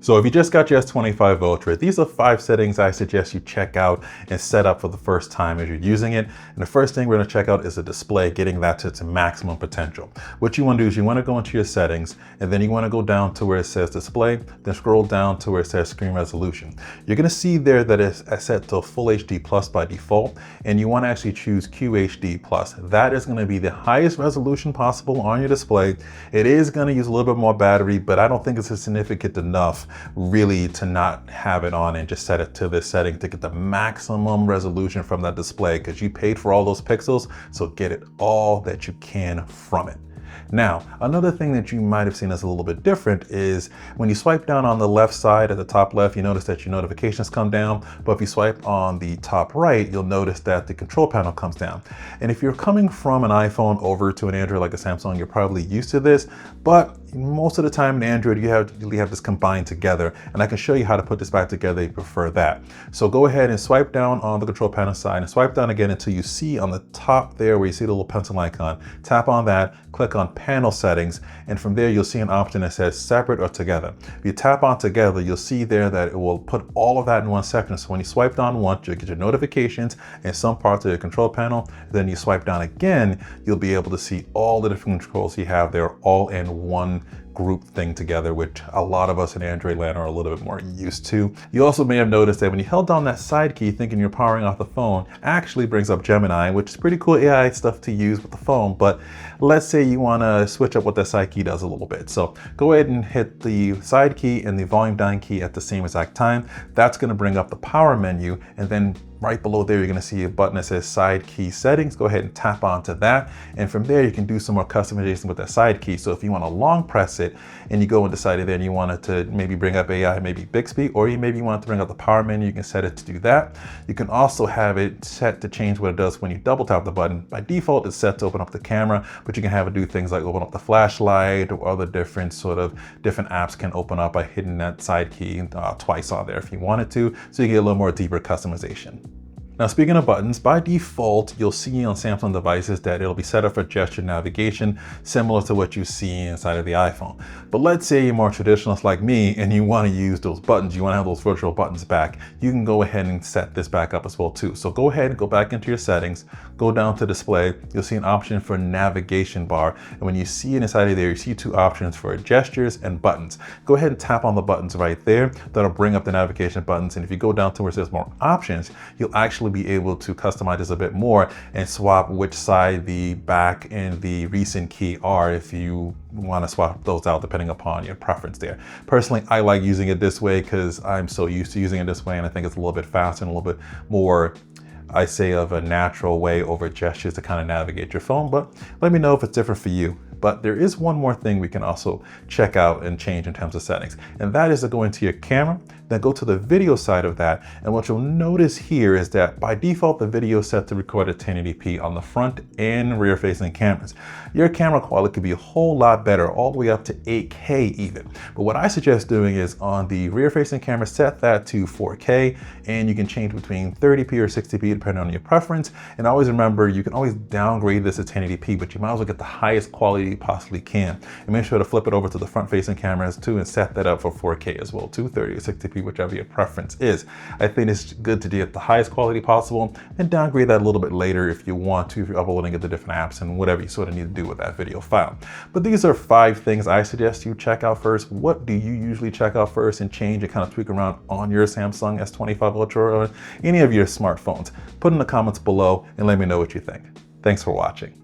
So if you just got your S25 Ultra, these are 5 settings I suggest you check out and set up for the first time as you're using it. And the first thing we're going to check out is the display, getting that to its maximum potential. What you want to do is you want to go into your settings, and then you want to go down to where it says display, then scroll down to where it says screen resolution. You're going to see there that it's set to full HD plus by default, and you want to actually choose QHD plus. That is going to be the highest resolution possible on your display. It is going to use a little bit more battery, but I don't think it's significant enough really to not have it on and just set it to this setting to get the maximum resolution from that display, because you paid for all those pixels, so get it all that you can from it. Now, another thing that you might have seen as a little bit different is when you swipe down on the left side at the top left, you notice that your notifications come down. But if you swipe on the top right, you'll notice that the control panel comes down. And if you're coming from an iPhone over to an Android like a Samsung, you're probably used to this. But most of the time in Android, you usually have this combined together. And I can show you how to put this back together if you prefer that. So go ahead and swipe down on the control panel side and swipe down again until you see on the top there where you see the little pencil icon. Tap on that, click on panel settings, and from there you'll see an option that says separate or together. If you tap on together, you'll see there that it will put all of that in one section. So when you swipe down once, you'll get your notifications and some parts of your control panel. Then you swipe down again, you'll be able to see all the different controls you have there all in one group thing together, which a lot of us in Android land are a little bit more used to. You also may have noticed that when you held down that side key thinking you're powering off the phone, actually brings up Gemini, which is pretty cool AI stuff to use with the phone. But let's say you want to switch up what that side key does a little bit. So go ahead and hit the side key and the volume down key at the same exact time. That's going to bring up the power menu, and then right below there, you're going to see a button that says side key settings. Go ahead and tap onto that. And from there, you can do some more customization with that side key. So if you want to long press it and you go and decide it, then you want it to maybe bring up AI, maybe Bixby, or you maybe want it to bring up the power menu, you can set it to do that. You can also have it set to change what it does when you double tap the button. By default, it's set to open up the camera, but you can have it do things like open up the flashlight or other different apps can open up by hitting that side key twice on there if you wanted to. So you get a little more deeper customization. Now, speaking of buttons, by default, you'll see on Samsung devices that it'll be set up for gesture navigation, similar to what you see inside of the iPhone. But let's say you're more traditionalist like me and you want to use those buttons, you want to have those virtual buttons back, you can go ahead and set this back up as well too. So go ahead and go back into your settings, go down to display, you'll see an option for navigation bar. And when you see it inside of there, you see 2 options for gestures and buttons. Go ahead and tap on the buttons right there. That'll bring up the navigation buttons. And if you go down to where it says more options, you'll actually be able to customize this a bit more and swap which side the back and the recent key are if you want to swap those out depending upon your preference there. Personally, I like using it this way because I'm so used to using it this way, and I think it's a little bit faster and a little bit more, I say, of a natural way over gestures to kind of navigate your phone. But let me know if it's different for you. But there is one more thing we can also check out and change in terms of settings, and that is to go into your camera, then go to the video side of that. And what you'll notice here is that by default, the video is set to record at 1080p on the front and rear facing cameras. Your camera quality could be a whole lot better, all the way up to 8K even. But what I suggest doing is on the rear facing camera, set that to 4K, and you can change between 30p or 60p depending on your preference. And always remember, you can always downgrade this to 1080p, but you might as well get the highest quality you possibly can. And make sure to flip it over to the front facing cameras too and set that up for 4K as well, 230 or 60p, whichever your preference is. I think it's good to get the highest quality possible and downgrade that a little bit later if you want to, if you're uploading it to different apps and whatever you sort of need to do with that video file. But these are 5 things I suggest you check out first. What do you usually check out first and change and kind of tweak around on your Samsung S25 Ultra or any of your smartphones? Put in the comments below and let me know what you think. Thanks for watching.